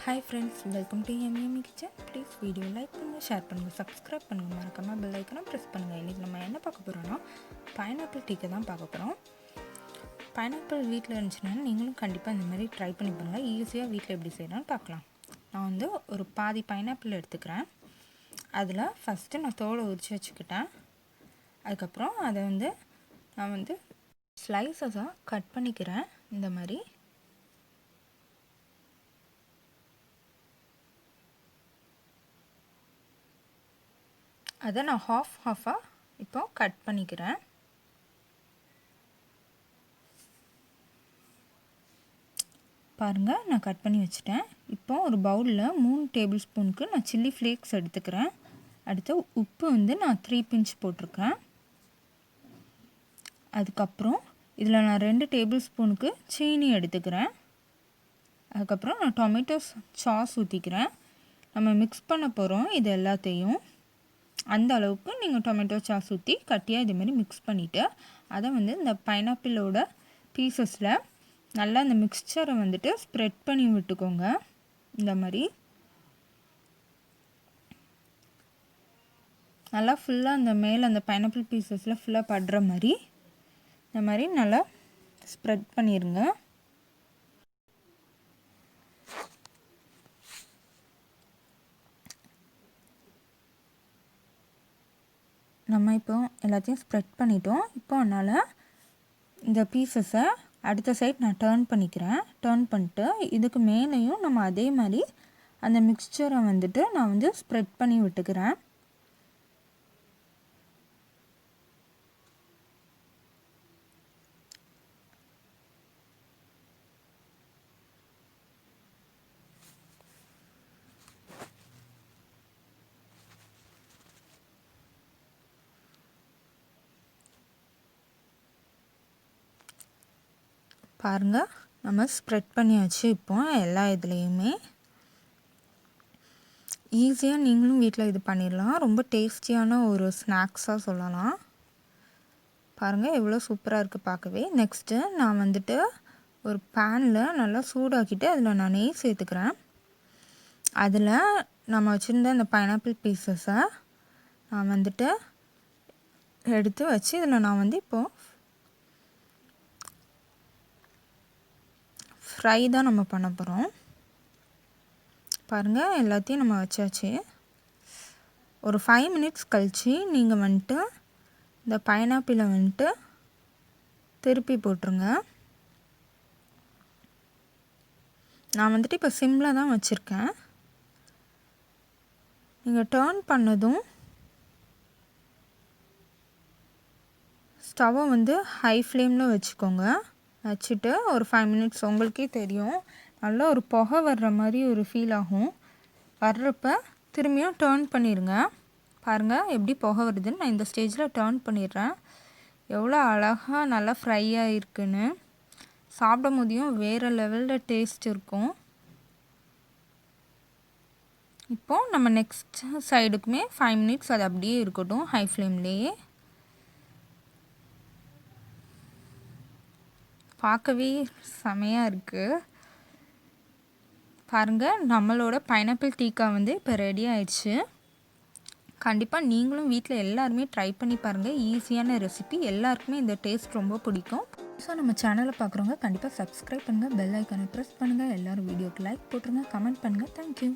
Hi friends, welcome to Yummy Kitchen. Please video like பண்ணுங்க, share பண்ணுங்க, subscribe பண்ணுங்க, மறக்காம bell icon press பண்ணுங்க. இன்னைக்கு நம்ம என்ன பார்க்க போறோம்னா pineapple tikka தான் பார்க்க போறோம். pineapple வீட்ல இருந்துச்சுனா நீங்களும் கண்டிப்பா இந்த மாதிரி ட்ரை பண்ணி பாருங்க. ஈஸியா வீட்ல எப்படி செய்யலாம்னு பார்க்கலாம். நான் வந்து ஒரு பாதி pineapple எடுத்துக்கிறேன். அதுல ஃபர்ஸ்ட் நான் தோலை உரிச்சு வச்சுக்கிட்டேன். அதுக்கு அப்புறம் அதை வந்து நான் வந்து ஸ்லைசஸா கட் பண்ணிக்கிறேன் இந்த மாதிரி. அதை நான் ஹாஃபாக இப்போ கட் பண்ணிக்கிறேன். பாருங்கள், நான் கட் பண்ணி வச்சுட்டேன். இப்போ ஒரு பவுலில் 3 டேபிள் ஸ்பூனுக்கு நான் சில்லி ஃப்ளேக்ஸ் எடுத்துக்கிறேன். அடுத்து உப்பு வந்து நான் 3 பிஞ்ச் போட்டிருக்கேன். அதுக்கப்புறம் இதில் நான் 2 டேபிள் ஸ்பூனுக்கு சீனி எடுத்துக்கிறேன். அதுக்கப்புறம் நான் டொமேட்டோ சாஸ் ஊற்றிக்கிறேன். நம்ம மிக்ஸ் பண்ண போகிறோம் இது எல்லாத்தையும். அந்த அளவுக்கு நீங்கள் டொமேட்டோ சாஸ் ஊற்றி கட்டியாக இதேமாதிரி மிக்ஸ் பண்ணிவிட்டு அதை வந்து இந்த பைனாப்பிளோட பீசஸில் நல்லா அந்த மிக்ஸ்சரை வந்துட்டு ஸ்ப்ரெட் பண்ணி விட்டுக்கோங்க. இந்த மாதிரி நல்லா ஃபுல்லாக அந்த மேலே அந்த பைனாப்பிள் பீசஸில் ஃபுல்லாக படுற மாதிரி இந்த மாதிரி நல்லா ஸ்ப்ரெட் பண்ணிடுங்க. நம்ம இப்போ எல்லாத்தையும் ஸ்ப்ரெட் பண்ணிட்டோம். இப்போ அதனால் இந்த பீசஸை அடுத்த சைட் நான் டர்ன் பண்ணிக்கிறேன். டர்ன் பண்ணிட்டு இதுக்கு மேலேயும் நம்ம அதே மாதிரி அந்த மிக்ஸ்சரை வந்துட்டு நான் வந்து ஸ்ப்ரெட் பண்ணி விட்டுக்கிறேன். பாருங்கள், நம்ம ஸ்ப்ரெட் பண்ணியாச்சு. இப்போ எல்லா இதுலேயுமே ஈஸியாக நீங்களும் வீட்டில் இது பண்ணிடலாம். ரொம்ப டேஸ்டியான ஒரு ஸ்நாக்ஸாக சொல்லலாம். பாருங்கள் எவ்வளோ சூப்பராக இருக்குது பார்க்கவே. நெக்ஸ்ட்டு நான் வந்துட்டு ஒரு பேனில் நல்லா சூடாக்கிட்டு அதில் நான் நெய் சேர்த்துக்கிறேன். அதில் நம்ம வச்சுருந்த இந்த பைனாப்பிள் பீசஸை நான் வந்துட்டு எடுத்து வச்சு இதில் நான் வந்து இப்போது ஃப்ரை தான் நம்ம பண்ண போகிறோம். பாருங்கள், எல்லாத்தையும் நம்ம வச்சாச்சு. ஒரு 5 மினிட்ஸ் கழித்து நீங்கள் வந்துட்டு இந்த பைனாப்பிளை வந்துட்டு திருப்பி போட்டுருங்க. நான் வந்துட்டு இப்போ சிம்மில் தான் வச்சுருக்கேன். நீங்கள் டர்ன் பண்ணதும் ஸ்டவ்வை வந்து ஹை ஃப்ளேமில் வச்சுக்கோங்க. வச்சுட்டு ஒரு 5 மினிட்ஸ் உங்களுக்கே தெரியும் நல்லா ஒரு புகை வர்ற மாதிரி ஒரு ஃபீல் ஆகும். வர்றப்ப திரும்பியும் டர்ன் பண்ணிடுங்க. பாருங்கள் எப்படி புகை வருதுன்னு. நான் இந்த ஸ்டேஜில் டர்ன் பண்ணிடுறேன். எவ்வளோ அழகாக நல்லா ஃப்ரை ஆகிருக்குன்னு. சாப்பிடும் போதையும் வேறு லெவலில் டேஸ்ட் இருக்கும். இப்போது நம்ம நெக்ஸ்ட் சைடுக்குமே 5 மினிட்ஸ் அது அப்படியே இருக்கட்டும் ஹை ஃப்ளேம்லேயே. பார்க்கவே செமையாக இருக்குது. பாருங்கள், நம்மளோட பைனாப்பிள் டீக்கா வந்து இப்போ ரெடி ஆயிடுச்சு. கண்டிப்பாக நீங்களும் வீட்டில் எல்லாருமே ட்ரை பண்ணி பாருங்கள். ஈஸியான ரெசிபி, எல்லாருக்குமே இந்த டேஸ்ட் ரொம்ப பிடிக்கும். ஸோ நம்ம சேனலை பார்க்குறவங்க கண்டிப்பாக சப்ஸ்கிரைப் பண்ணுங்கள், பெல் ஐக்கானை ப்ரெஸ் பண்ணுங்கள், எல்லோரும் வீடியோக்கு லைக் போட்டுருங்க, கமெண்ட் பண்ணுங்கள். தேங்க்யூ.